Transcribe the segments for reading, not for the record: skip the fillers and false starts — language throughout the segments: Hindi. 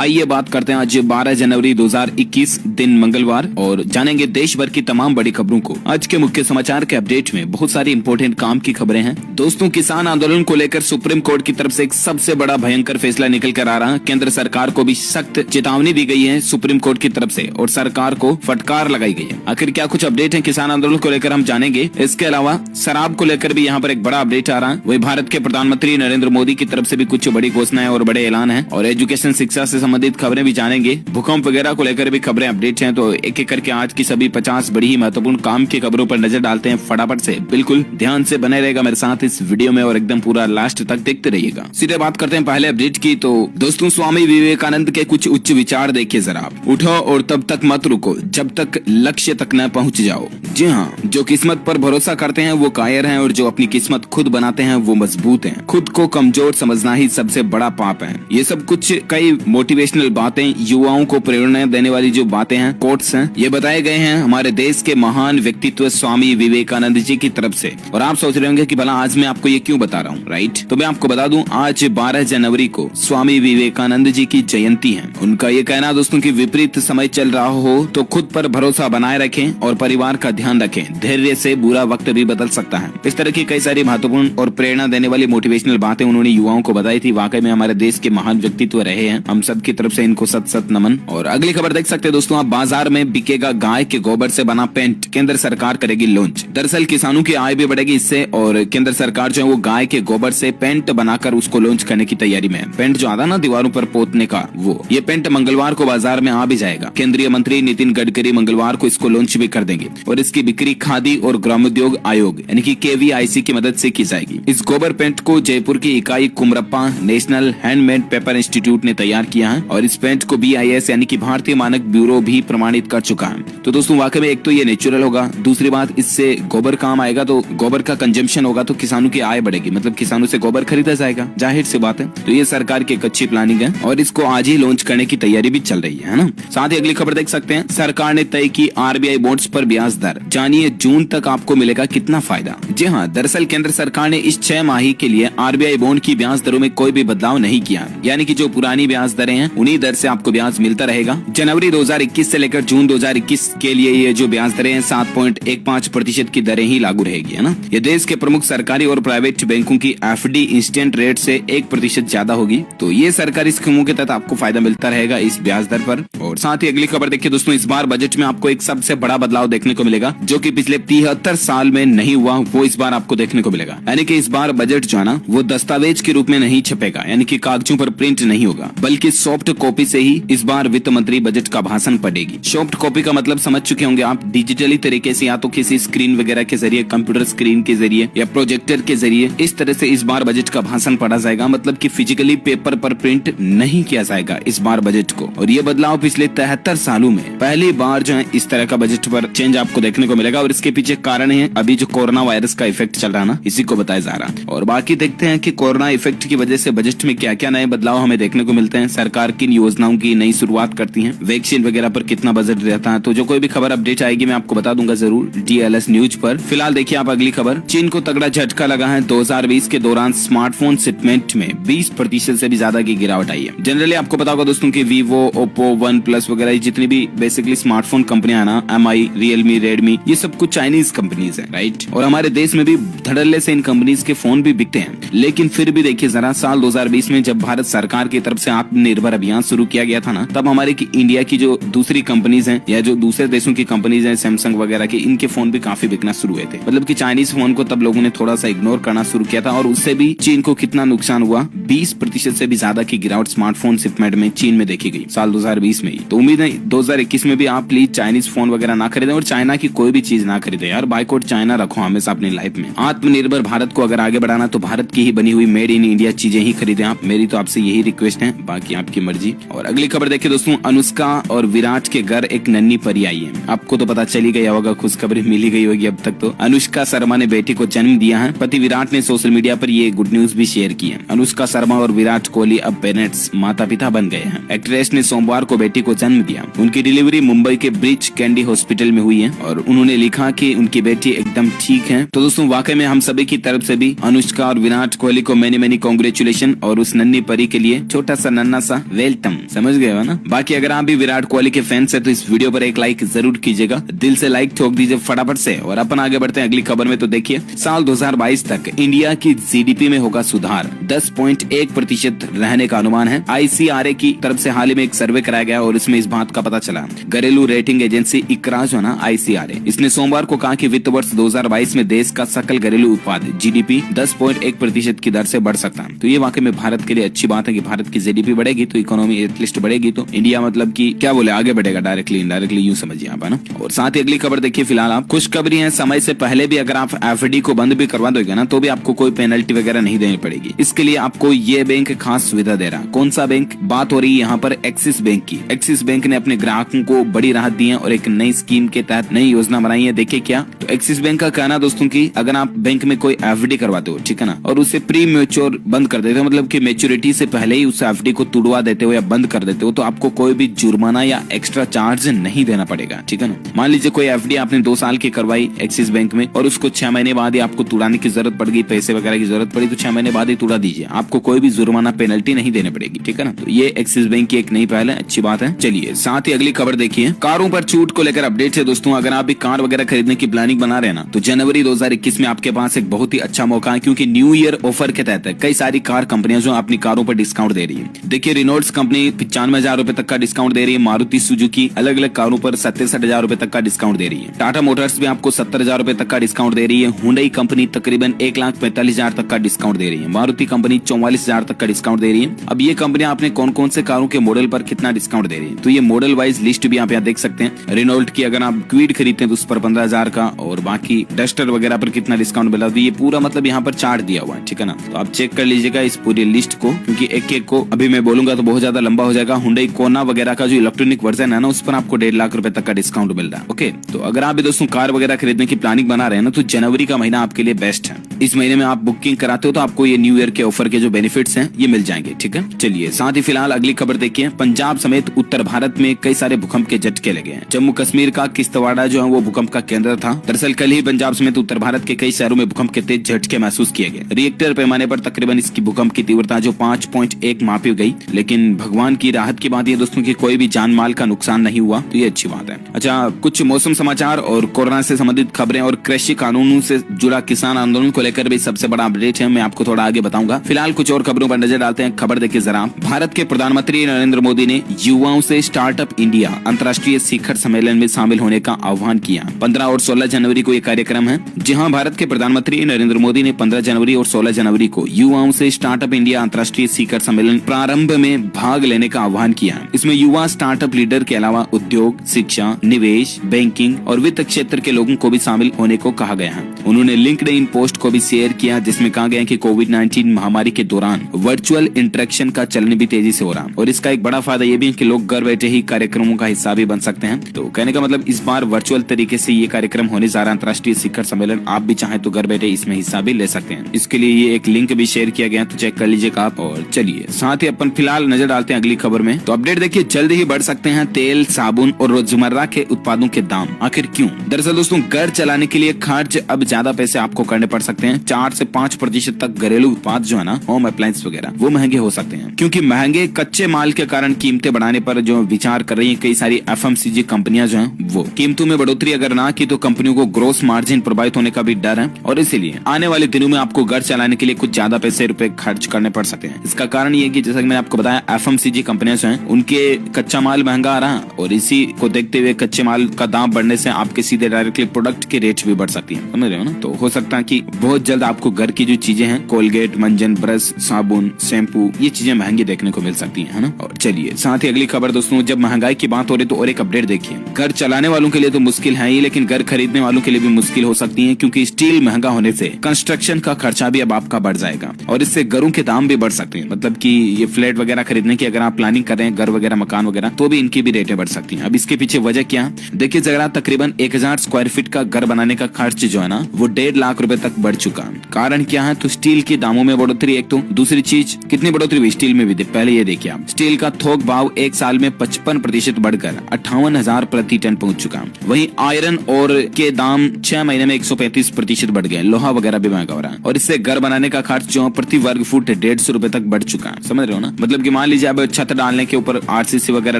आइए बात करते हैं आज 12 जनवरी 2021 दिन मंगलवार और जानेंगे देश भर की तमाम बड़ी खबरों को। आज के मुख्य समाचार के अपडेट में बहुत सारी इंपॉर्टेंट काम की खबरें हैं। दोस्तों, किसान आंदोलन को लेकर सुप्रीम कोर्ट की तरफ से एक सबसे बड़ा भयंकर फैसला निकल कर आ रहा है। केंद्र सरकार को भी सख्त चेतावनी दी गई है सुप्रीम कोर्ट की तरफ से और सरकार को फटकार लगाई गई है। आखिर क्या कुछ अपडेट है किसान आंदोलन को लेकर हम जानेंगे। इसके अलावा शराब को लेकर भी यहाँ पर एक बड़ा अपडेट आ रहा है। वही भारत के प्रधानमंत्री नरेंद्र मोदी की तरफ से भी कुछ बड़ी घोषणाएं और बड़े ऐलान है और एजुकेशन शिक्षा से संबंधित खबरें भी जानेंगे। भूकंप वगैरह को लेकर भी खबरें अपडेट हैं। तो एक एक करके आज की सभी 50 बड़ी ही महत्वपूर्ण काम की खबरों पर नजर डालते हैं फटाफट से। बिल्कुल ध्यान से बने रहेगा मेरे साथ इस वीडियो में और एकदम पूरा लास्ट तक देखते रहिएगा। सीधे बात करते हैं पहले अपडेट की। तो दोस्तों, स्वामी विवेकानंद के कुछ उच्च विचार देखिए जरा। उठो और तब तक मत रुको जब तक लक्ष्य तक न पहुंच जाओ। जी हाँ, जो किस्मत पर भरोसा करते हैं वो कायर हैं और जो अपनी किस्मत खुद बनाते हैं वो मजबूत हैं। खुद को कमजोर समझना ही सबसे बड़ा पाप है। ये सब कुछ कई मोटिवेशनल बातें, युवाओं को प्रेरणा देने वाली जो बातें हैं, कोट्स हैं, ये बताए गए हैं हमारे देश के महान व्यक्तित्व स्वामी विवेकानंद जी की तरफ से। और आप सोच रहे होंगे कि भला आज मैं आपको ये क्यों बता रहा हूँ, राइट? तो मैं आपको बता दूं, आज 12 जनवरी को स्वामी विवेकानंद जी की जयंती है। उनका ये कहना दोस्तों की विपरीत समय चल रहा हो तो खुद पर भरोसा बनाए रखें और परिवार का ध्यान रखें। धैर्य से बुरा वक्त भी बदल सकता है। इस तरह की कई सारी महत्वपूर्ण और प्रेरणा देने वाली मोटिवेशनल बातें उन्होंने युवाओं को बताई थी। वाकई में हमारे देश के महान व्यक्तित्व रहे हैं। हम सब की तरफ से इनको सत सत नमन। और अगली खबर देख सकते हैं दोस्तों आप। बाजार में बिकेगा गाय के गोबर से बना पेंट, केंद्र सरकार करेगी लॉन्च। दरअसल किसानों की आय भी बढ़ेगी इससे और केंद्र सरकार जो है वो गाय के गोबर से पेंट बनाकर उसको लॉन्च करने की तैयारी में है। पेंट जो आता ना दीवारों पर पोतने का, वो ये पेंट मंगलवार को बाजार में आ भी जाएगा। केंद्रीय मंत्री नितिन गडकरी मंगलवार को इसको लॉन्च भी कर देंगे और इसकी बिक्री खादी और ग्रामोद्योग आयोग यानी कि KVIC की मदद से की जाएगी। इस गोबर पेंट को जयपुर की इकाई कुमरप्पा नेशनल हैंडमेड पेपर इंस्टीट्यूट ने तैयार किया है और इस पेंट को BIS यानी कि भारतीय मानक ब्यूरो भी प्रमाणित कर चुका है। तो दोस्तों वाकई में एक तो ये नेचुरल होगा, दूसरी बात इससे गोबर काम आएगा तो गोबर का कंजम्पशन होगा तो किसानों की आय बढ़ेगी, मतलब किसानों से गोबर खरीदा जाएगा, जाहिर सी बात है। तो ये सरकार की एक अच्छी प्लानिंग है और इसको आज ही लॉन्च करने की तैयारी भी चल रही है ना। साथ ही अगली खबर देख सकते हैं, सरकार ने तय की RBI बॉन्ड्स पर ब्याज दर। जानिए जून तक आपको मिलेगा कितना फायदा। जी हाँ, दरअसल केंद्र सरकार ने इस 6 माही के लिए RBI बॉन्ड की ब्याज दरों में कोई भी बदलाव नहीं किया, यानी कि जो पुरानी ब्याज दरें हैं उन्हीं दर से आपको ब्याज मिलता रहेगा। जनवरी 2021 से लेकर जून 2021 के लिए ये जो ब्याज दरें हैं 7.15% की दरें ही लागू रहेगी, है ना। ये देश के प्रमुख सरकारी और प्राइवेट बैंकों की FD इंस्टेंट रेट से 1% ज्यादा होगी। तो ये सरकारी स्कीमों के तहत आपको फायदा मिलता रहेगा इस ब्याज दर पर। और साथ ही अगली खबर देखिए दोस्तों, इस बार बजट में आपको एक सबसे बड़ा बदलाव देखने को मिलेगा जो कि पिछले 73 साल में नहीं हुआ, वो इस बार आपको देखने को मिलेगा। यानी कि इस बार बजट जो है ना वो दस्तावेज के रूप में नहीं छपेगा, यानी कि कागजों पर प्रिंट नहीं होगा, बल्कि सॉफ्ट कॉपी से ही इस बार वित्त मंत्री बजट का भाषण पढ़ेगी। सॉफ्ट कॉपी का मतलब समझ चुके होंगे आप, डिजिटली तरीके से या तो किसी स्क्रीन वगैरह के जरिए, कंप्यूटर स्क्रीन के जरिए या प्रोजेक्टर के जरिए, इस तरह से इस बार बजट का भाषण पढ़ा जाएगा। मतलब कि फिजिकली पेपर पर प्रिंट नहीं किया जाएगा इस बार बजट को। और ये बदलाव पिछले 73 सालों में पहली बार जो है इस तरह का बजट पर चेंज आपको देखने को मिलेगा। और इसके पीछे कारण है अभी जो कोरोना वायरस का इफेक्ट चल रहा है ना, इसी को बताया जा रहा है। और बाकी देखते हैं कि कोरोना इफेक्ट की वजह से बजट में क्या क्या नए बदलाव हमें देखने को मिलते हैं, सरकार किन योजनाओं की नई शुरुआत करती है, वैक्सीन वगैरह पर कितना बजट रहता है। तो जो कोई भी खबर अपडेट आएगी मैं आपको बता दूंगा जरूर DLS न्यूज पर। फिलहाल देखिए आप अगली खबर। चीन को तगड़ा झटका लगा है। 2020 के दौरान स्मार्टफोन शिपमेंट में 20% से भी ज्यादा की गिरावट आई है। जनरली आपको पता होगा दोस्तों की Vivo, Oppo, OnePlus वगैरह जितनी भी बेसिकली स्मार्टफोन कंपनियां है ना, MI, Realme, Redmi, ये सब कुछ चाइनीज कंपनीज है, राइट। और हमारे देश में भी धड़ल्ले से इन कंपनीज के फोन भी बिकते हैं। लेकिन फिर भी देखिए जरा, साल 2020 में जब भारत सरकार की तरफ से आत्मनिर्भर अभियान शुरू किया गया था ना, तब हमारे इंडिया की जो दूसरी कंपनीज हैं या जो दूसरे देशों की कंपनीज हैं, सैमसंग वगैरह की, इनके फोन भी काफी बिकना शुरू हुए थे। मतलब कि चाइनीज फोन को तब लोगों ने थोड़ा सा इग्नोर करना शुरू किया था और उससे भी चीन को कितना नुकसान हुआ, 20% से भी ज्यादा की गिरावट स्मार्टफोन शिपमेंट में चीन में देखी गई साल 2020 में ही। तो उम्मीद है 2021 में भी आप प्लीज चाइनीज फोन वगैरह ना खरीदें और चाइना की कोई भी चीज ना खरीदें यार। बाइकआउट चाइना रखो हमेशा अपनी लाइफ में। आत्मनिर्भर भारत को अगर आगे बढ़ाना तो भारत की ही बनी हुई मेड इन इंडिया चीजें ही खरीदें आप। मेरी तो आपसे यही रिक्वेस्ट है, बाकी आपकी मर्जी। और अगली खबर देखिए दोस्तों, अनुष्का और विराट के घर एक नन्ही परी आई है। आपको तो पता चली गया होगा, खुशखबरी मिली गई होगी अब तक। तो अनुष्का शर्मा ने बेटी को जन्म दिया है। पति विराट ने सोशल मीडिया पर ये गुड न्यूज भी शेयर की है। अनुष्का शर्मा और विराट कोहली अब पेरेंट्स, माता पिता बन गए हैं। एक्ट्रेस ने सोमवार को बेटी को जन्म दिया। उनकी डिलीवरी मुंबई के ब्रिच कैंडी हॉस्पिटल में हुई है और उन्होंने लिखा कि उनकी बेटी एकदम ठीक है। तो दोस्तों वाकई में हम सभी की तरफ से भी अनुष्का और विराट कोहली को मैनी कॉन्ग्रेचुलेशन और उस नन्ही परी के लिए छोटा सा नन्हा सा वेलकम, समझ गए हो ना। बाकी अगर आप भी विराट कोहली के फैंस है तो इस वीडियो पर एक लाइक जरूर कीजिएगा, दिल से लाइक ठोक दीजिए फटाफट से। और अपन आगे बढ़ते हैं अगली खबर में। तो देखिए साल 2022 तक इंडिया की जीडीपी में होगा सुधार, 10.1% रहने का अनुमान है। ICRA की तरफ से हाल ही में एक सर्वे कराया गया और इसमें इस बात का पता चला। घरेलू रेटिंग एजेंसी इक्रा जो ना ICRA, इसने सोमवार को कहा कि वित्त वर्ष 2022 में देश का सकल घरेलू उत्पाद GDP 10.1% की दर से बढ़ सकता है। तो ये वाकई में भारत के लिए अच्छी बात है कि भारत की GDP बढ़ेगी तो इकोनॉमी एटलीस्ट बढ़ेगी, तो इंडिया मतलब कि क्या बोले आगे बढ़ेगा, डायरेक्टली इनडायरेक्टली यूं समझिए आप, है ना। और साथ ही अगली खबर देखिए, फिलहाल आप खुशखबरी है, समय से पहले भी अगर आप FD को बंद भी करवा दोगे ना तो भी आपको कोई पेनल्टी वगैरह नहीं देनी पड़ेगी। इसके लिए आपको ये बैंक खास सुविधा दे रहा। कौन सा बैंक? बात हो रही है यहाँ पर एक्सिस बैंक की। एक्सिस बैंक ने अपने ग्राहकों को बड़ी राहत दी है और एक नई स्कीम के तहत नई योजना बनाई है। देखिए क्या, तो एक्सिस बैंक का कहना दोस्तों की अगर आप बैंक में कोई FD करवाते हो, ठीक है ना, और उसे प्री मैच्योर बंद कर देते हो, मतलब कि मैच्योरिटी से पहले ही उस FD को तुड़वा देते हो या बंद कर देते हो, तो आपको कोई भी जुर्माना या एक्स्ट्रा चार्ज नहीं देना पड़ेगा, ठीक है ना। मान लीजिए कोई FD आपने 2 साल की करवाई एक्सिस बैंक में और उसको 6 महीने बाद ही आपको तुड़ाने की जरूरत पड़ गई, पैसे वगैरह की जरूरत पड़ी, तो 6 महीने बाद ही तुड़ा दीजिए, आपको कोई भी जुर्माना पेनल्टी नहीं देनी पड़ेगी, ठीक है ना। तो ये एक्सिस बैंक की एक नई पहल है, अच्छी बात है। चलिए साथ ही अगली खबर देखिए, कारों पर छूट को लेकर अपडेट है दोस्तों। अगर आप भी कार वगैरह खरीदने की प्लानिंग बना रहे हैं ना, तो जनवरी 2021 में आपके पास एक बहुत ही अच्छा मौका है, क्योंकि न्यू ईयर ऑफर के तहत कई सारी कार कंपनियां जो अपनी कारों पर डिस्काउंट दे रही है। देखिए रिनोल्ट कंपनी 95,000 रुपए तक का डिस्काउंट दे रही है, मारुति सुजुकी अलग अलग कारों पर 67,000 रुपए तक का डिस्काउंट दे रही है, टाटा मोटर्स भी आपको 70,000 रुपए तक का डिस्काउंट दे रही है, हुंडई कंपनी तकरीबन 1,45,000 तक का डिस्काउंट दे रही है, मारुति कंपनी 44,000 तक का डिस्काउंट दे रही है। अब ये कंपनियां आपने कौन कौन से कारों के मॉडल पर कितना डिस्काउंट दे रही है, तो ये मॉडल वाइज लिस्ट भी आप यहाँ देख सकते हैं। रिनोल्ट की अगर आप क्विड खरीदते हैं तो उस पर 15,000 का, और बाकी डस्टर वगैरह पर कितना डिस्काउंट मिला, तो ये पूरा मतलब यहाँ पर चार्ट दिया हुआ है, ठीक है ना। तो आप चेक कर लीजिएगा इस पूरी लिस्ट को, क्योंकि एक एक को अभी मैं बोलूंगा तो बहुत ज्यादा लंबा हो जाएगा। हुंडई कोना वगैरह का जो इलेक्ट्रॉनिक वर्जन है ना, उस पर आपको 1.5 लाख रुपए तक का डिस्काउंट मिल रहा है। ओके, तो अगर आप भी दोस्तों कार वगैरह खरीदने की प्लानिंग बना रहे हैं ना, तो जनवरी का महीना आपके लिए बेस्ट है। इस महीने में आप बुकिंग कराते हो तो आपको ये न्यू ईयर के ऑफर के जो बेनिफिट्स हैं ये मिल जाएंगे, ठीक है। चलिए साथ ही फिलहाल अगली खबर देखिए, पंजाब समेत उत्तर भारत में कई सारे भूकंप के झटके लगे हैं। जम्मू कश्मीर का किश्तवाड़ा जो है वो भूकंप का केंद्र था। दरअसल कल ही पंजाब समेत उत्तर भारत के कई शहरों में भूकंप के तेज झटके महसूस किए गए। रिएक्टर पैमाने पर तकरीबन इसकी भूकंप की तीव्रता जो 5.1 मापी गई, लेकिन भगवान की राहत की बात ये दोस्तों की कोई भी जान माल का नुकसान नहीं हुआ, तो ये अच्छी बात है। अच्छा, कुछ मौसम समाचार और कोरोना से संबंधित खबरें और कृषि कानूनों से जुड़ा किसान आंदोलन को लेकर भी सबसे बड़ा अपडेट है, मैं आपको थोड़ा आगे बताऊंगा। फिलहाल कुछ और खबरों पर नजर डालते हैं। खबर देखिए जरा, भारत के प्रधानमंत्री नरेंद्र मोदी ने युवाओं से स्टार्टअप इंडिया अंतर्राष्ट्रीय शिखर सम्मेलन में शामिल होने का आह्वान किया। 15 और 16 जनवरी को ये कार्यक्रम है। जहां भारत के प्रधानमंत्री नरेंद्र मोदी ने 15 जनवरी और 16 जनवरी को युवाओं से स्टार्टअप इंडिया अंतर्राष्ट्रीय शिखर सम्मेलन प्रारंभ में भाग लेने का आह्वान किया। इसमें युवा स्टार्टअप लीडर के अलावा उद्योग, शिक्षा, निवेश, बैंकिंग और वित्त क्षेत्र के लोगों को भी शामिल होने को कहा गया है। उन्होंने लिंक्डइन पोस्ट को भी शेयर किया जिसमें कहा गया कि कोविड-19 महामारी के दौरान वर्चुअल इंटरेक्शन का चलन भी तेजी से हो रहा, और इसका एक बड़ा फायदा ये भी है कि लोग घर बैठे ही कार्यक्रमों का हिस्सा भी बन सकते हैं। तो कहने का मतलब इस बार वर्चुअल तरीके से ये कार्यक्रम होने जा रहा है, अंतर्राष्ट्रीय शिखर सम्मेलन। आप भी चाहें तो घर बैठे इसमें हिस्सा भी ले सकते हैं। इसके लिए ये एक लिंक भी शेयर किया गया, तो चेक कर लीजिएगा आप। और चलिए साथ ही अपन फिलहाल नजर डालते हैं अगली खबर में। तो अपडेट देखिए, जल्द ही बढ़ सकते हैं तेल, साबुन और रोजमर्रा के उत्पादों के दाम। आखिर क्यों? दरअसल दोस्तों, घर चलाने के लिए खर्च अब ज्यादा पैसे आपको करने पड़ सकते हैं। 4 से 5% तक घरेलू उत्पाद जो है ना, होम अप्लायंस वगैरह, वो महंगे हो सकते हैं, क्योंकि महंगे कच्चे माल के कारण कीमतें बढ़ाने पर जो विचार कर रही है कई सारी FMCG कंपनियां जो हैं, वो कीमतों में बढ़ोतरी अगर ना की तो कंपनियों को ग्रोस मार्जिन प्रभावित होने का भी डर है, और इसीलिए आने वाले दिनों में आपको घर चलाने के लिए कुछ ज्यादा रुपए खर्च करने पड़ सकते हैं। इसका कारण ये कि जैसा कि मैंने आपको बताया, FMCG कंपनियां जो हैं उनके कच्चा माल महंगा आ रहा है, और इसी को देखते हुए कच्चे माल का दाम बढ़ने से आपके सीधे डायरेक्टली प्रोडक्ट के रेट भी बढ़ सकती है, समझ रहे हो ना। तो हो सकता है कि बहुत जल्द आपको घर की जो चीजें हैं, कोलगेट, मंजन, ब्रश, साबुन, शैम्पू, ये चीजें महंगी देखने को मिल सकती है ना। और चलिए साथ ही अगली खबर दोस्तों, जब महंगाई की बात हो रही तो और एक अपडेट देखिए। घर चलाने वालों के लिए तो मुश्किल है ही, लेकिन घर खरीदने वालों के लिए भी मुश्किल हो सकती है, क्योंकि स्टील महंगा होने से कंस्ट्रक्शन का खर्चा भी अब आपका बढ़ जाएगा, और इससे घरों के दाम भी बढ़ सकते हैं। मतलब कि ये फ्लैट वगैरह खरीदने की अगर आप प्लानिंग कर रहे हैं, घर वगैरह, मकान वगैरह, तो भी इनकी भी रेटें बढ़ सकती हैं। अब इसके पीछे वजह क्या है? देखिए जरा, तकरीबन 1000 स्क्वायर फीट का घर बनाने का खर्च जो है ना, वो 1.5 लाख रुपए तक बढ़ चुका। कारण क्या है, तो स्टील के दामों में बढ़ोतरी एक, तो दूसरी चीज कितनी बढ़ोतरी हुई स्टील में भी पहले ये देखिए आप, स्टील का थोक भाव एक साल में 55% बढ़कर 58,000 प्रति टन पहुंच चुका। वहीं आयरन और के दाम 6 महीने में 135% बढ़ गए। लोहा वगैरह भी महंगा हो रहा है और इससे घर बनाने का खर्च जो प्रति वर्ग फुट 150 रुपए तक बढ़ चुका है। समझ रहे हो ना, मतलब कि मान लीजिए अब छत डालने के ऊपर आरसीसी वगैरह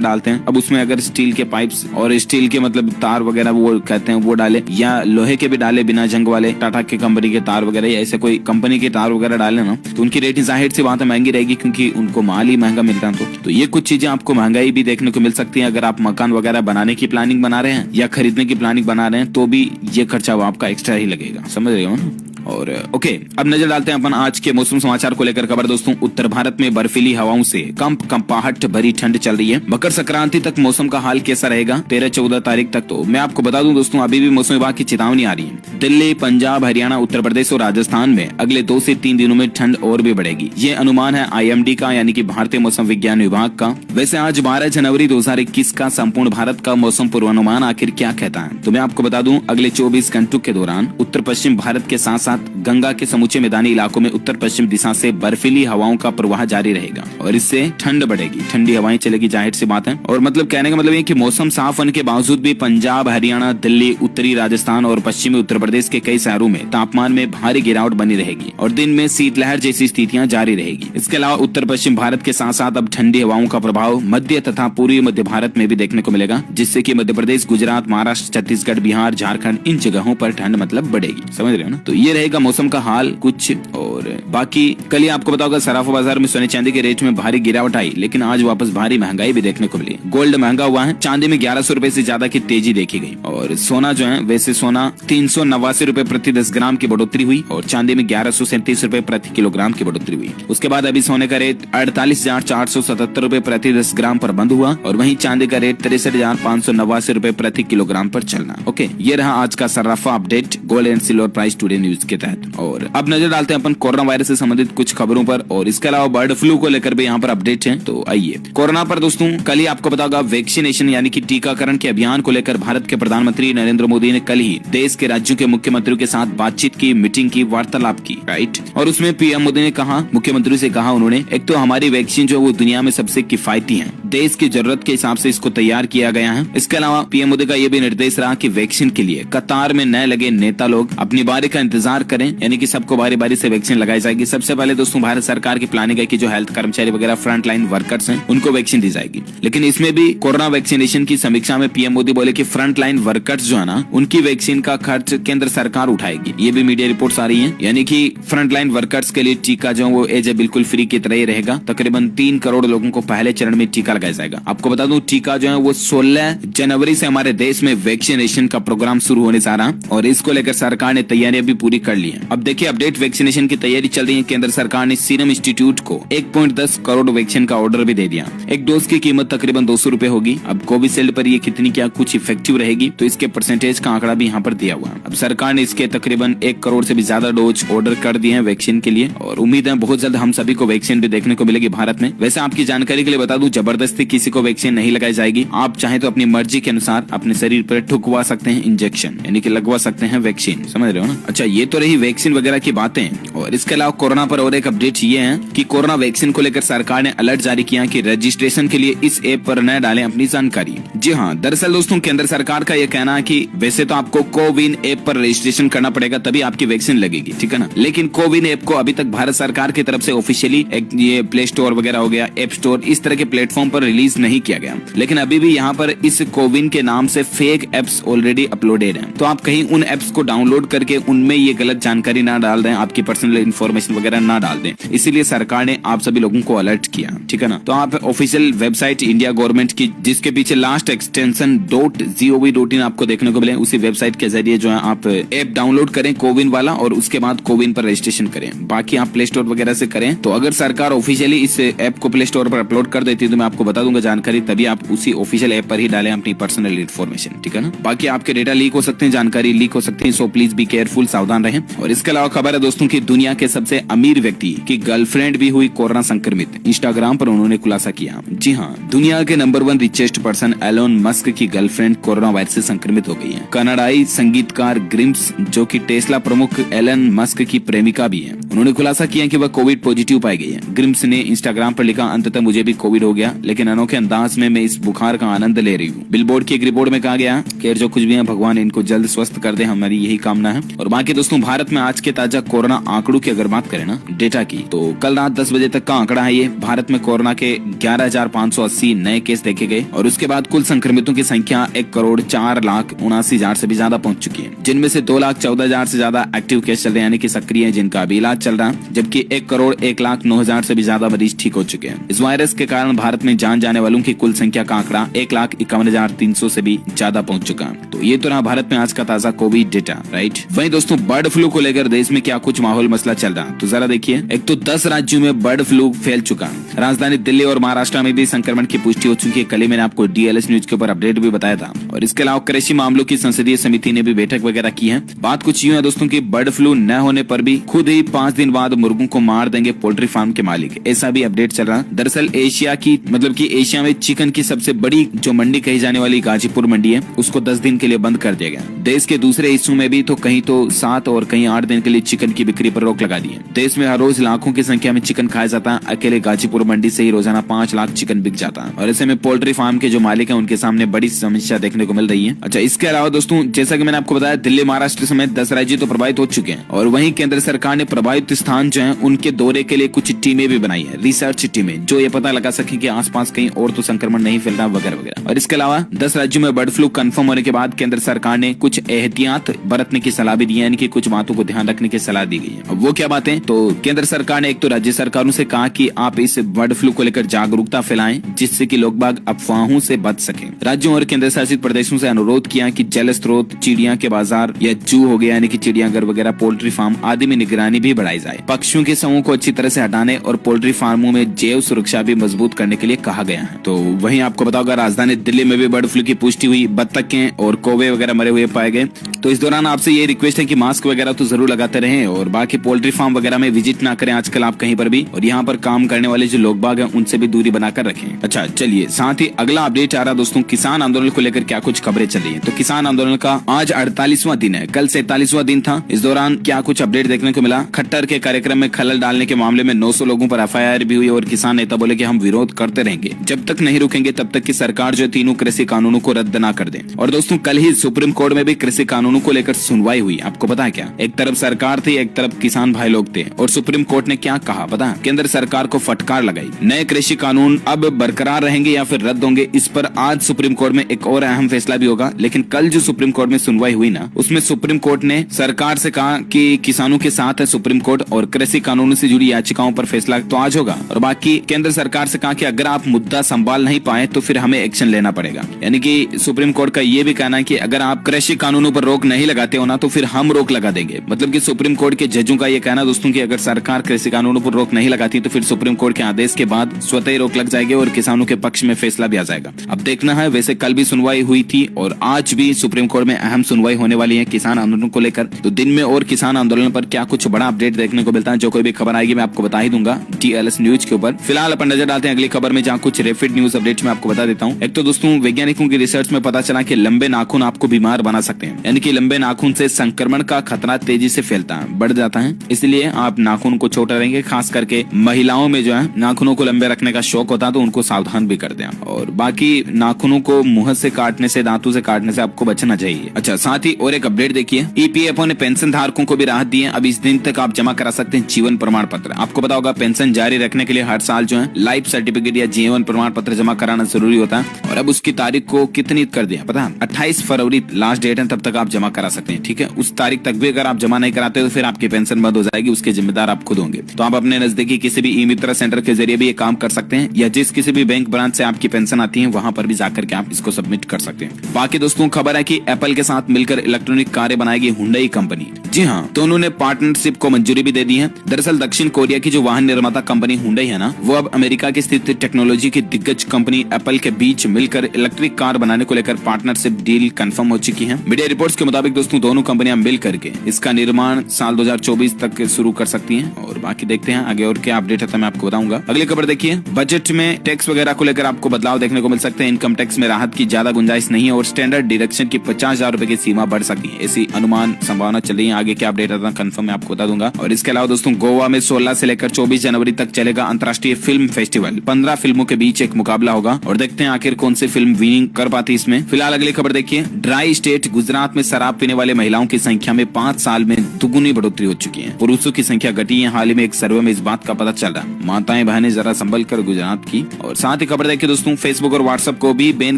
डालते हैं, अब उसमें अगर स्टील के पाइप्स और स्टील के मतलब तार वगैरह वो कहते हैं वो डाले, या लोहे के भी डाले बिना जंग वाले टाटा के कंपनी के तार वगैरह, या ऐसे कोई कंपनी के तार वगैरह डाले ना, तो उनकी रेटिंग जाहिर सी बात है महंगी रहेगी, क्योंकि उनको माल ही महंगा मिलता है। तो ये कुछ चीजें आपको महंगाई भी देखने को मिल सकती है। अगर आप मकान वगैरह बनाने की प्लानिंग बना रहे हैं या खरीदने की प्लानिंग बना रहे हैं तो भी ये खर्चा आपका एक्स्ट्रा ही लगेगा। समझ रहे हो ना। और ओके, अब नजर डालते हैं अपन आज के मौसम समाचार को लेकर खबर। दोस्तों, उत्तर भारत में बर्फीली हवाओं से कंपाहट भरी ठंड चल रही है। मकर संक्रांति तक मौसम का हाल कैसा रहेगा 13-14 तारीख तक, तो मैं आपको बता दूं दोस्तों, अभी भी मौसम विभाग की चेतावनी आ रही है। दिल्ली, पंजाब, हरियाणा, उत्तर प्रदेश और राजस्थान में अगले 2 से 3 दिनों में ठंड और भी बढ़ेगी। ये अनुमान है IMD का, यानी कि भारतीय मौसम विज्ञान विभाग का। वैसे आज 12 जनवरी 2021 का संपूर्ण भारत का मौसम पूर्वानुमान आखिर क्या कहता है, तो मैं आपको बता दूं, अगले 24 घंटों के दौरान उत्तर पश्चिम भारत के साथ साथ गंगा के समूचे मैदानी इलाकों में उत्तर पश्चिम दिशा से बर्फीली हवाओं का प्रवाह जारी रहेगा और इससे ठंड बढ़ेगी, ठंडी हवाएं चलेगी, जाहिर सी बात है। और मतलब कहने का मतलब ये कि मौसम साफ होने के बावजूद भी पंजाब, हरियाणा, दिल्ली, उत्तरी राजस्थान और पश्चिमी उत्तर प्रदेश के कई शहरों में तापमान में भारी गिरावट बनी रहेगी और दिन में शीतलहर जैसी स्थितियां जारी रहेगी। इसके अलावा उत्तर पश्चिम भारत के साथ साथ अब ठंडी हवाओं का प्रभाव मध्य तथा पूर्वी मध्य भारत में भी देखने को मिलेगा, जिससे कि मध्य प्रदेश, गुजरात, महाराष्ट्र, छत्तीसगढ़, बिहार, झारखंड, इन जगहों पर ठंड मतलब बढ़ेगी। समझ रहे हो ना। तो ये रहेगा मौसम का हाल कुछ। और बाकी कल ही आपको बताओगे सराफा बाजार में सोने चांदी के रेट में भारी गिरावट आई, लेकिन आज वापस भारी महंगाई भी देखने को मिली। गोल्ड महंगा हुआ है, चांदी में 1100 रुपए से ज्यादा की तेजी देखी गई और सोना जो है, वैसे सोना 389 रुपए प्रति 10 ग्राम की बढ़ोतरी हुई और चांदी में 1137 रुपए प्रति किलोग्राम की बढ़ोतरी हुई। उसके बाद अभी सोने का रेट 48,477 रुपए प्रति 10 ग्राम पर बंद हुआ और वहीं चांदी का रेट 63,589 रुपए प्रति किलोग्राम पर चलना। ओके, ये रहा आज का सराफा update gold and silver price today news के तहत। और अब नजर डालते हैं अपन कोरोना वायरस से संबंधित कुछ खबरों पर और इसके अलावा बर्ड फ्लू को लेकर भी यहाँ पर अपडेट है। तो आइए, कोरोना पर दोस्तों कल ही आपको बताऊंगा वैक्सीनेशन यानी कि टीकाकरण के अभियान को लेकर भारत के प्रधानमंत्री नरेंद्र मोदी ने कल ही देश के राज्यों के मुख्यमंत्रियों के साथ बातचीत की, मीटिंग की, वार्तालाप की, राइट। और उसमें पीएम मोदी ने कहा, मुख्यमंत्री से कहा उन्होंने, एक तो हमारी वैक्सीन जो वो दुनिया में सबसे किफायती है, देश की जरूरत के हिसाब से इसको तैयार किया गया है। इसके अलावा पीएम मोदी का यह भी निर्देश रहा कि वैक्सीन के लिए कतार में न लगे नेता लोग अपनी बारी का इंतजार करें, यानी कि सबको बारी बारी से वैक्सीन लगाई जाएगी। सबसे पहले दोस्तों भारत सरकार की प्लानिंग है कि जो हेल्थ कर्मचारी वगैरह फ्रंट लाइन वर्कर्स हैं उनको वैक्सीन दी जाएगी। लेकिन इसमें भी कोरोना वैक्सीनेशन की समीक्षा में पीएम मोदी बोले कि फ्रंट लाइन वर्कर्स जो है ना, उनकी वैक्सीन का खर्च केंद्र सरकार उठाएगी। ये भी मीडिया रिपोर्ट्स आ रही है, यानी कि फ्रंट लाइन वर्कर्स के लिए टीका जो वो एज ए बिल्कुल फ्री की तरह ही रहेगा। तकरीबन 3 करोड़ लोगों को पहले चरण में टीका लगाया जाएगा। आपको बता दूं, टीका जो है वो 16 जनवरी से हमारे देश में वैक्सीनेशन का प्रोग्राम शुरू होने जा रहा और इसको लेकर सरकार ने तैयारियां भी पूरी कर ली है। अब देखिए अपडेट, वैक्सीनेशन की तैयारी चल रही है। केंद्र सरकार ने सीरम इंस्टीट्यूट को 1.10 करोड़ वैक्सीन का ऑर्डर भी दे दिया। एक डोज की कीमत तकरीबन 200 रुपए होगी। अब कोविशील्ड पर ये कितनी क्या कुछ इफेक्टिव रहेगी, तो इसके परसेंटेज का आंकड़ा भी यहाँ पर दिया हुआ है। अब सरकार ने इसके तकरीबन 1 करोड़ से भी ज्यादा डोज ऑर्डर कर दिए हैं वैक्सीन के लिए और उम्मीद है बहुत जल्द हम सभी को वैक्सीन भी देखने को मिलेगी भारत में। वैसे आपकी जानकारी के लिए बता दूं, जबरदस्ती किसी को वैक्सीन नहीं लगाई जाएगी। आप चाहे तो अपनी मर्जी के अनुसार अपने शरीर पर ठुकवा सकते हैं इंजेक्शन, यानी कि लगवा सकते हैं वैक्सीन। समझ रहे हो ना। अच्छा, ये तो रही वैक्सीन वगैरह की बातें। और इसके अलावा कोरोना पर और एक अपडेट ये है कि कोरोना वैक्सीन को लेकर सरकार ने अलर्ट जारी किया कि रजिस्ट्रेशन के लिए इस ऐप पर न डालें अपनी जानकारी। जी हाँ, दरअसल दोस्तों केंद्र सरकार का यह कहना है कि वैसे तो आपको कोविन ऐप पर रजिस्ट्रेशन करना पड़ेगा तभी आपकी वैक्सीन लगेगी, ठीक है ना। लेकिन कोविन ऐप को अभी तक भारत सरकार की तरफ से ऑफिशियली ये प्ले स्टोर वगैरह हो गया, ऐप स्टोर, इस तरह के प्लेटफॉर्म पर रिलीज नहीं किया गया। लेकिन अभी भी यहाँ पर इस कोविन के नाम से फेक एप्स ऑलरेडी अपलोडेड हैं, तो आप कहीं उन एप्स को डाउनलोड करके उनमें ये गलत जानकारी ना डाल दें, आपकी पर्सनल इन्फॉर्मेशन वगैरह ना डाल दें। इसीलिए सरकार ने आप सभी लोगों को अलर्ट किया, ठीक है ना। तो आप ऑफिशियल वेबसाइट इंडिया गवर्नमेंट की, जिसके पीछे लास्ट एक्सटेंशन .gov.in आपको देखने को मिले, उसी वेबसाइट के जरिए जो है आप ऐप डाउनलोड करें कोविन वाला और उसके बाद कोविन पर रजिस्ट्रेशन करें। बाकी आप प्ले स्टोर वगैरह से करें। तो अगर सरकार ऑफिशियली इस ऐप को प्ले स्टोर पर अपलोड कर देती है तो मैं आपको बता दूंगा जानकारी, तभी आप उसी ऑफिशियल ऐप पर ही डालें अपनी पर्सनल इन्फॉर्मेशन, ठीक है ना। बाकी आपके डेटा लीक हो सकते हैं, जानकारी लीक हो सकती है, सो प्लीज बी केयरफुल, सावधान रहें। और इसके अलावा खबर है दोस्तों की दुनिया के सबसे अमीर व्यक्ति की गर्लफ्रेंड भी हुई कोरोना संक्रमित। इंस्टाग्राम पर उन्होंने खुलासा किया। जी हाँ, दुनिया के number 1 richest person Elon Musk की गर्लफ्रेंड कोरोना वायरस से संक्रमित हो गई है। कनाडाई संगीतकार ग्रिम्स, जो कि टेस्ला प्रमुख एलन मस्क की प्रेमिका भी है, उन्होंने खुलासा किया कि वह कोविड पॉजिटिव पाई गई है। ग्रिम्स ने इंस्टाग्राम पर लिखा, अंततः मुझे भी कोविड हो गया, लेकिन अनोखे अंदाज में मैं इस बुखार का आनंद ले रही हूँ। बिलबोर्ड की एक रिपोर्ट में कहा गया कि जो कुछ भी है भगवान इनको जल्द स्वस्थ कर दे, हमारी यही कामना है। और बाकी दोस्तों, भारत में आज के ताजा कोरोना आंकड़ों की अगर बात करें ना, डेटा की, तो कल रात 10 बजे तक का आंकड़ा है ये। भारत में कोरोना के 11,580 नए केस देखे गए और उसके बाद कुल संक्रमितों की संख्या 1,04,79,000 से भी ज्यादा पहुंच चुकी है, जिनमें से 2,14,000 से ज्यादा एक्टिव केस चल रहे हैं, यानी कि सक्रिय है, जिनका अभी इलाज चल रहा है, जबकि 1,01,09,000 से भी ज्यादा मरीज ठीक हो चुके हैं। इस वायरस के कारण भारत में जान जाने वालों की कुल संख्या का आंकड़ा 1,51,300 से भी ज्यादा पहुंच चुका है। तो ये तो रहा भारत में आज का ताजा कोविड डेटा, राइट। वहीं दोस्तों, बर्ड फ्लू को लेकर देश में क्या कुछ माहौल मसला चल रहा है, तो जरा देखिए। एक तो 10 राज्यों में बर्ड फ्लू फैल चुका है। राजधानी दिल्ली और महाराष्ट्र में भी संक्रमण की पुष्टि हो चुकी है। कल ही मैंने आपको DLS न्यूज के ऊपर अपडेट भी बताया था। और इसके अलावा कृषि मामलों की संसदीय समिति ने भी बैठक वगैरह की है। बात कुछ यूं है दोस्तों की, बर्ड फ्लू न होने पर भी खुद ही 5 दिन बाद मुर्गों को मार देंगे पोल्ट्री फार्म के मालिक, ऐसा भी अपडेट चल रहा है। दरअसल एशिया में चिकन की सबसे बड़ी जो मंडी कही जाने वाली गाजीपुर मंडी है, उसको 10 दिन के लिए बंद कर दिया गया। देश के दूसरे हिस्सों में भी तो कहीं तो 7 और कहीं 8 दिन के लिए चिकन की बिक्री पर रोक लगा दी है। देश में हर रोज लाखों की संख्या में चिकन खाया जाता है। अकेले गाजीपुर मंडी से ही रोजाना 5 लाख चिकन बिक जाता है। और ऐसे में पोल्ट्री फार्म के जो मालिक हैं, उनके सामने बड़ी समस्या देखने को मिल रही है। अच्छा, इसके अलावा दोस्तों, जैसा कि मैंने आपको बताया, दिल्ली महाराष्ट्र समेत 10 राज्य तो प्रभावित हो चुके हैं। और वहीं केंद्र सरकार ने प्रभावित स्थान जो है उनके दौरे के लिए कुछ टीमें भी बनाई है, रिसर्च टीमें, जो ये पता लगा सके कि आसपास कहीं और तो संक्रमण नहीं फैल रहा वगैरह वगैरह। और इसके अलावा 10 राज्यों में बर्ड फ्लू कंफर्म होने के बाद केंद्र सरकार ने कुछ एहतियात बरतने की सलाह भी दी है, यानी कि कुछ बातों को ध्यान रखने की सलाह दी गई है। अब वो क्या बातें, तो केंद्र सरकार ने एक तो राज्य सरकारों से कहा कि आप इस बर्ड फ्लू को लेकर जागरूकता फैलाएं, जिससे कि लोग बाग अफवाहों से बच सकें। राज्यों और केंद्र शासित प्रदेशों से अनुरोध किया कि जल स्रोत, चिड़िया के बाजार या जू हो गया, यानी कि चिड़ियाघर वगैरह, पोल्ट्री फार्म आदि में निगरानी भी बढ़ाई जाए। पक्षियों के समूह को अच्छी तरह से हटाने और पोल्ट्री फार्मों में जैव सुरक्षा भी मजबूत करने के लिए कहा गया है। तो वहीं आपको बताओगे, राजधानी दिल्ली में भी बर्ड फ्लू की पुष्टि हुई। बत्तखें और कौवे वगैरह मरे हुए पाए गए। तो इस दौरान आपसे ये रिक्वेस्ट है कि मास्क वगैरह तो जरूर लगाते रहें और बाकी पोल्ट्री फार्म वगैरह में विजिट ना करें आजकल आप कहीं पर भी। और यहाँ पर काम करने वाले जो लोग बाग हैं, उनसे भी दूरी बनाकर रखें। अच्छा, चलिए, साथ ही अगला अपडेट आ रहा दोस्तों, किसान आंदोलन को लेकर क्या कुछ खबरें चल रही है। तो किसान आंदोलन का आज 48वां दिन है, कल 47वां दिन था। इस दौरान क्या कुछ अपडेट देखने को मिला। खट्टर के कार्यक्रम में खलल डालने के मामले में 900 लोगों पर FIR भी हुई और किसान नेता बोले कि हम विरोध करते रहेंगे, जब तक नहीं रुकेंगे तब तक कि सरकार जो तीनों कृषि कानूनों को रद्द ना कर दे। और दोस्तों, कल ही सुप्रीम कोर्ट में भी कृषि कानूनों को लेकर सुनवाई हुई। आपको पता है क्या, एक तरफ सरकार थी, एक तरफ किसान भाई लोग थे। और सुप्रीम कोर्ट ने क्या कहा पता है, केंद्र सरकार को फटकार लगाई। नए कृषि कानून अब बरकरार रहेंगे या फिर रद्द होंगे, इस पर आज सुप्रीम कोर्ट में एक और अहम फैसला भी होगा। लेकिन कल जो सुप्रीम कोर्ट में सुनवाई हुई ना, उसमें सुप्रीम कोर्ट ने सरकार से कहा कि किसानों के साथ है सुप्रीम कोर्ट और कृषि कानूनों से जुड़ी याचिकाओं पर फैसला तो आज होगा। और बाकी केंद्र सरकार से कहा कि अगर आप मुद्दा संभाल नहीं पाए तो फिर हमें एक्शन लेना पड़ेगा। यानी कि सुप्रीम कोर्ट का ये भी कहना है कि अगर आप कृषि कानूनों पर रोक नहीं लगाते हो ना, तो फिर हम रोक लगा देंगे। मतलब कि सुप्रीम कोर्ट के जजों का ये कहना दोस्तों कि अगर सरकार कृषि कानूनों पर रोक नहीं लगाती तो फिर सुप्रीम कोर्ट के आदेश के बाद स्वतः ही रोक लग जाएगी और किसानों के पक्ष में फैसला भी आ जाएगा। अब देखना है। वैसे कल भी सुनवाई हुई थी और आज भी सुप्रीम कोर्ट में अहम सुनवाई होने वाली है किसान आंदोलन को लेकर। तो दिन में और किसान आंदोलन पर क्या कुछ बड़ा अपडेट देखने को मिलता है, जो कोई भी खबर आएगी मैं आपको बता ही दूंगा DLS न्यूज के ऊपर। फिलहाल अपन नजर डालते हैं अगली खबर में, जहाँ कुछ रैपिड न्यूज अपडेट में आपको बता देता हूँ। एक तो दोस्तों, वैज्ञानिकों की रिसर्च में पता चला कि लंबे नाखून आपको बीमार बना सकते हैं, यानी कि लंबे नाखून से संक्रमण का खतरा तेजी से फैलता है, बढ़ जाता है। इसलिए आप नाखून को छोटा रहेंगे, खास करके महिलाओं में जो है नाखूनों को लंबे रखने का शौक होता है, तो उनको सावधान भी कर दें। और बाकी नाखूनों को मुंह से काटने से, दांतों से काटने से आपको बचना चाहिए। अच्छा, साथ ही और एक अपडेट देखिए, EPFO ने पेंशन धारकों को भी राहत दी है। अब इस दिन तक आप जमा करा सकते हैं जीवन प्रमाण पत्र। आपको पता होगा, पेंशन जारी रखने के लिए हर साल जो है लाइफ सर्टिफिकेट या जीवन प्रमाण पत्र जमा कराना जरूरी होता है। और अब उसकी तारीख को कितनी कर दिया पता है, 28 फरवरी लास्ट डेट है, तब तक आप जमा करा सकते हैं। ठीक है, उस तारीख तक भी अगर आप जमा नहीं कराते तो फिर आपकी पेंशन बंद हो जाएगी, उसके जिम्मेदार आप खुद होंगे। तो आप अपने नजदीकी किसी भी ई-मित्र सेंटर के जरिए भी ये काम कर सकते हैं, या जिस किसी भी बैंक ब्रांच से आपकी पेंशन आती है वहां पर भी जाकर के आप इसको सबमिट कर सकते हैं। बाकी दोस्तों, खबर है कि एप्पल के साथ मिलकर इलेक्ट्रॉनिक कारें बनाएगी हुंडई कंपनी। जी हाँ, तो उन्होंने पार्टनरशिप को मंजूरी भी दे दी है। दरअसल दक्षिण कोरिया की जो वाहन निर्माता कंपनी हुंडई है ना, वो अब अमेरिका की स्थित टेक्नोलॉजी टेक्नोलॉजी की दिग्गज कंपनी एप्पल के बीच मिलकर इलेक्ट्रिक कार बनाने को लेकर पार्टनरशिप डील कंफर्म हो चुकी है। मीडिया रिपोर्ट्स के मुताबिक दोस्तों दोनों कंपनियां मिल करके इसका निर्माण साल 2024 तक शुरू कर सकती हैं। और बाकी देखते हैं आगे और क्या अपडेट है मैं आपको बताऊंगा। अगली खबर देखिए, बजट में टैक्स वगैरह को लेकर आपको बदलाव देखने को मिल सकते हैं। इनकम टैक्स में राहत की ज्यादा गुंजाइश नहीं है और स्टैंडर्ड डिडक्शन की 50,000 रुपए की सीमा बढ़ सकती है, ऐसी अनुमान संभावना चल रही है। आगे क्या अपडेट आता है कंफर्म मैं आपको बता दूंगा। और इसके अलावा दोस्तों गोवा में 16 से लेकर 24 जनवरी तक चलेगा अंतर्राष्ट्रीय फिल्म फेस्टिवल। 15 फिल्मों के बीच एक मुकाबला होगा और देखते हैं आखिर कौन सी फिल्म विनिंग कर पाती है इसमें। फिलहाल अगली खबर देखिए, ड्राई स्टेट गुजरात में शराब पीने वाले महिलाओं की संख्या में 5 साल में दुगुनी बढ़ोतरी हो चुकी है। पुरुषों की संख्या घटी है। हाल ही में एक सर्वे में इस बात का पता चल रहा है। माताएं बहनें जरा संभल कर गुजरात की। और साथ ही खबर देखिए दोस्तों, फेसबुक और व्हाट्सएप को भी बैन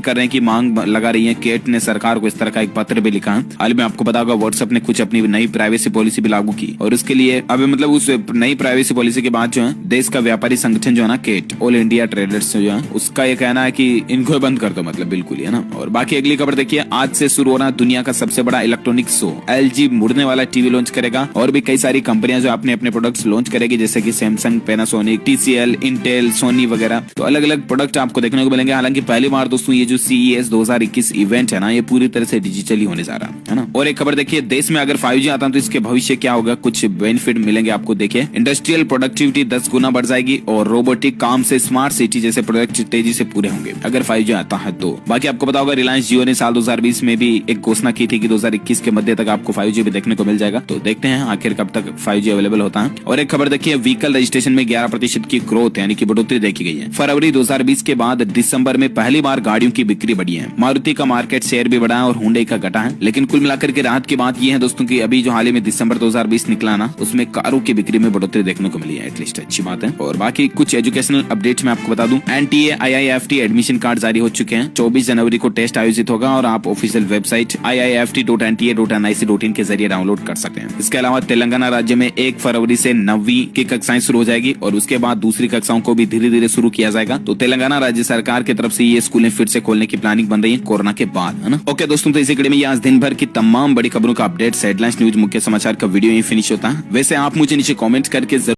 कर रहे हैं की मांग लगा रही है। केट ने सरकार को इस तरह का एक पत्र भी लिखा है। हाल में आपको पता होगा व्हाट्सएप ने कुछ अपनी नई प्राइवेसी पॉलिसी भी लागू की और उसके लिए अब मतलब उस नई प्राइवेसी पॉलिसी के बाद जो है देश का व्यापारी संगठन जो है ना केट, ऑल इंडिया ट्रेडर्स जो है, उसका ये कहना है कि इनको बंद कर दो, मतलब बिल्कुल है ना। और बाकी अगली खबर देखिए, आज से शुरू हो रहा दुनिया का सबसे बड़ा इलेक्ट्रॉनिक शो। LG मुड़ने वाला टीवी लॉन्च करेगा और भी कई सारी कंपनियां जो अपने अपने प्रोडक्ट्स लॉन्च करेगी, जैसे कि Samsung, Panasonic, TCL, Intel, Sony वगैरह। तो अलग अलग प्रोडक्ट आपको देखने को मिलेंगे। हालांकि पहली बार दोस्तों ये जो CES 2021 इवेंट है ना, ये पूरी तरह से डिजिटली होने जा रहा है ना। और एक खबर देखिए, देश में अगर 5G आता है तो इसके भविष्य क्या होगा, कुछ बेनिफिट मिलेंगे आपको। देखिए, इंडस्ट्रियल प्रोडक्टिविटी 10 गुना बढ़ जाएगी और रोबोटिक काम से स्मार्ट सिटी जैसे प्रोडक्ट तेजी से पूरे होंगे अगर 5G आता है तो। बाकी आपको पता होगा रिलायंस जियो ने साल 2020 में भी एक घोषणा की थी कि 2021 के मध्य तक आपको 5G भी देखने को मिल जाएगा। तो देखते हैं आखिर कब तक 5G अवेलेबल होता है। और एक खबर देखिए, व्हीकल रजिस्ट्रेशन में 11% की ग्रोथ यानी कि बढ़ोतरी देखी गई है। फरवरी 2020 के बाद दिसंबर में पहली बार गाड़ियों की बिक्री बढ़ी है। मारुति का मार्केट शेयर भी बढ़ा है और हुंडई का घटा है। लेकिन कुल मिलाकर के राहत की बात यह है दोस्तों की अभी जो हाल ही में दिसंबर 2020 निकला ना, उसमें कारों की बिक्री में बढ़ोतरी देखने को मिली है। एटलीस्ट अच्छी बात है। और बाकी कुछ एजुकेशनल अपडेट्स मैं आपको बता दूं, NTA IIFT एडमिशन कार्ड जारी हो चुके हैं। 24 जनवरी को टेस्ट आयोजित होगा और आप ऑफिशियल वेबसाइट iift.nta.nic.in के जरिए डाउनलोड कर सकते हैं। इसके अलावा तेलंगाना राज्य में 1 फरवरी से 9वीं की कक्षाएं शुरू हो जाएगी और उसके बाद दूसरी कक्षाओं को भी धीरे धीरे शुरू किया जाएगा। तो तेलंगाना राज्य सरकार की तरफ से ये स्कूलें फिर से खोलने की प्लानिंग बन रही है कोरोना के बाद, है ना। ओके दोस्तों, तो इसी कड़ी में आज दिन भर की तमाम बड़ी खबरों का अपडेट, हेडलाइंस, न्यूज, मुख्य समाचार का वीडियो यही फिनिश होता है। वैसे आप मुझे नीचे कमेंट करके